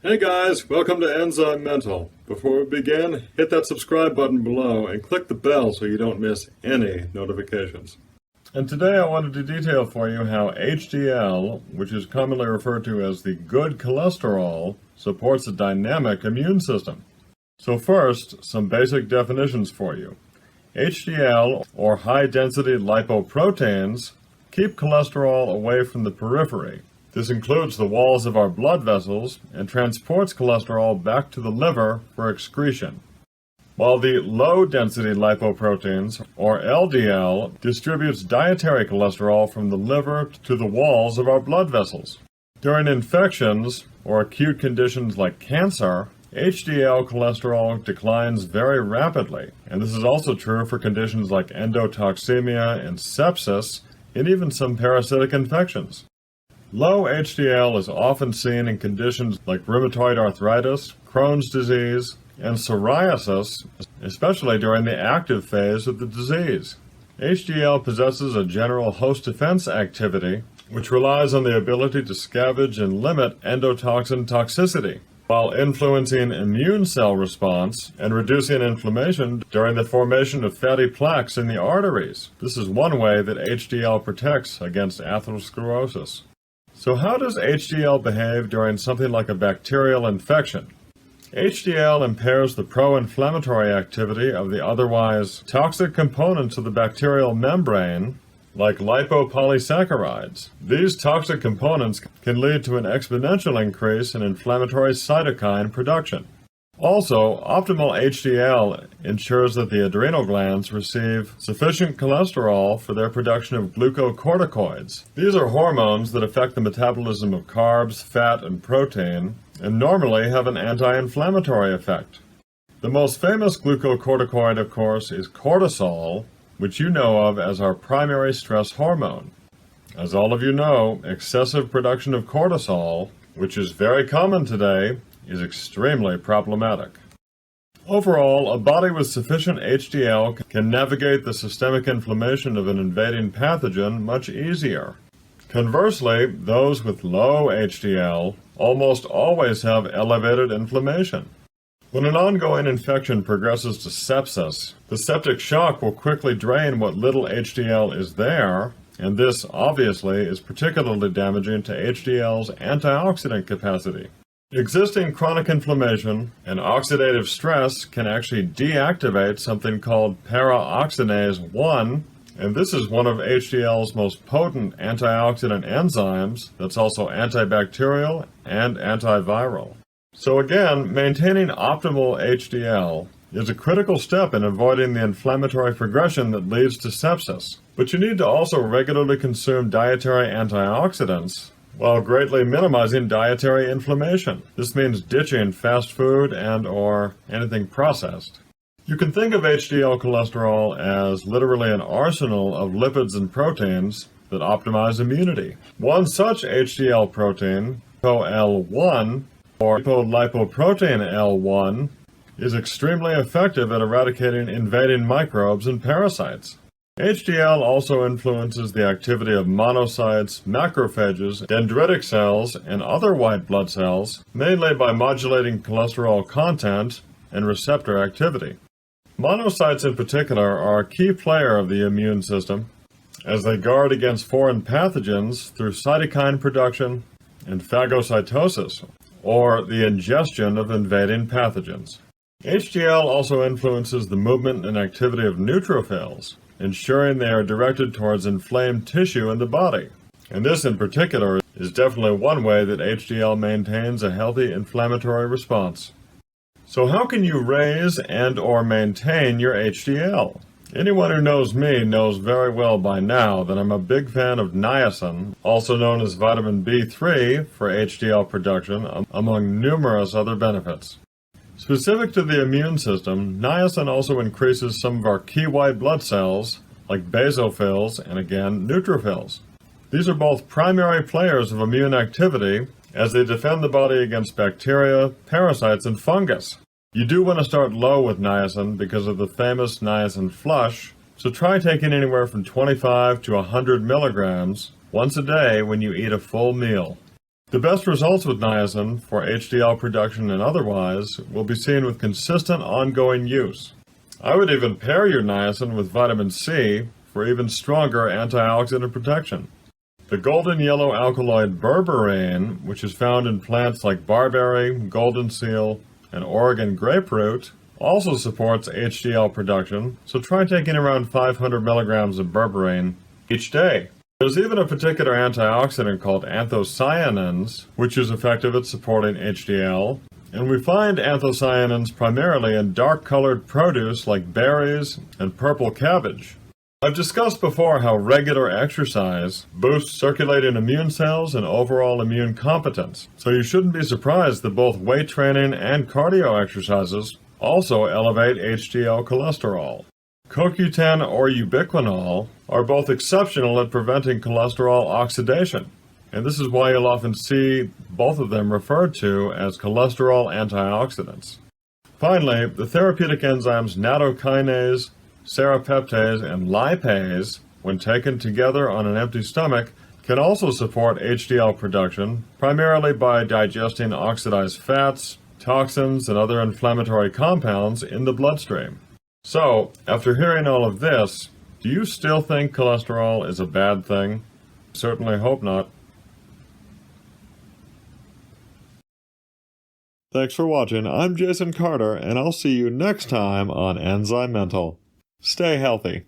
Hey guys, welcome to ENZYMENTAL. Before we begin, hit that subscribe button below and click the bell so you don't miss any notifications. And today I wanted to detail for you how HDL, which is commonly referred to as the good cholesterol, supports a dynamic immune system. So first, some basic definitions for you. HDL, or high-density lipoproteins, keep cholesterol away from the periphery. This includes the walls of our blood vessels and transports cholesterol back to the liver for excretion. While the low-density lipoproteins, or LDL, distributes dietary cholesterol from the liver to the walls of our blood vessels. During infections or acute conditions like cancer, HDL cholesterol declines very rapidly, and this is also true for conditions like endotoxemia and sepsis, and even some parasitic infections. Low HDL is often seen in conditions like rheumatoid arthritis, Crohn's disease, and psoriasis, especially during the active phase of the disease. HDL possesses a general host defense activity, which relies on the ability to scavenge and limit endotoxin toxicity, while influencing immune cell response and reducing inflammation during the formation of fatty plaques in the arteries. This is one way that HDL protects against atherosclerosis. So how does HDL behave during something like a bacterial infection? HDL impairs the pro-inflammatory activity of the otherwise toxic components of the bacterial membrane, like lipopolysaccharides. These toxic components can lead to an exponential increase in inflammatory cytokine production. Also, optimal HDL ensures that the adrenal glands receive sufficient cholesterol for their production of glucocorticoids. These are hormones that affect the metabolism of carbs, fat, and protein, and normally have an anti-inflammatory effect. The most famous glucocorticoid, of course, is cortisol, which you know of as our primary stress hormone. As all of you know, excessive production of cortisol, which is very common today, is extremely problematic. Overall, a body with sufficient HDL can navigate the systemic inflammation of an invading pathogen much easier. Conversely, those with low HDL almost always have elevated inflammation. When an ongoing infection progresses to sepsis, the septic shock will quickly drain what little HDL is there, and this, obviously, is particularly damaging to HDL's antioxidant capacity. Existing chronic inflammation and oxidative stress can actually deactivate something called para-oxidase 1, and this is one of HDL's most potent antioxidant enzymes that's also antibacterial and antiviral. So again, maintaining optimal HDL is a critical step in avoiding the inflammatory progression that leads to sepsis. But you need to also regularly consume dietary antioxidants while greatly minimizing dietary inflammation. This means ditching fast food and/or anything processed. You can think of HDL cholesterol as literally an arsenal of lipids and proteins that optimize immunity. One such HDL protein, L1, or lipoprotein L1, is extremely effective at eradicating invading microbes and parasites. HDL also influences the activity of monocytes, macrophages, dendritic cells, and other white blood cells, mainly by modulating cholesterol content and receptor activity. Monocytes in particular are a key player of the immune system, as they guard against foreign pathogens through cytokine production and phagocytosis, or the ingestion of invading pathogens. HDL also influences the movement and activity of neutrophils, ensuring they are directed towards inflamed tissue in the body. And this in particular is definitely one way that HDL maintains a healthy inflammatory response. So how can you raise and/or maintain your HDL? Anyone who knows me knows very well by now that I'm a big fan of niacin, also known as vitamin B3 for HDL production, among numerous other benefits. Specific to the immune system, niacin also increases some of our key white blood cells, like basophils and again, neutrophils. These are both primary players of immune activity as they defend the body against bacteria, parasites, and fungus. You do want to start low with niacin because of the famous niacin flush, so try taking anywhere from 25 to 100 milligrams once a day when you eat a full meal. The best results with niacin for HDL production and otherwise will be seen with consistent ongoing use. I would even pair your niacin with vitamin C for even stronger antioxidant protection. The golden yellow alkaloid berberine, which is found in plants like barberry, golden seal, and Oregon grapefruit, also supports HDL production, so try taking around 500 milligrams of berberine each day. There's even a particular antioxidant called anthocyanins, which is effective at supporting HDL, and we find anthocyanins primarily in dark-colored produce like berries and purple cabbage. I've discussed before how regular exercise boosts circulating immune cells and overall immune competence, so you shouldn't be surprised that both weight training and cardio exercises also elevate HDL cholesterol. CoQ10 or ubiquinol are both exceptional at preventing cholesterol oxidation, and this is why you'll often see both of them referred to as cholesterol antioxidants. Finally, the therapeutic enzymes nattokinase, serrapeptase, and lipase, when taken together on an empty stomach, can also support HDL production, primarily by digesting oxidized fats, toxins, and other inflammatory compounds in the bloodstream. So, after hearing all of this, do you still think cholesterol is a bad thing? Certainly hope not. Thanks for watching. I'm Jason Carter, and I'll see you next time on ENZYMENTAL. Stay healthy.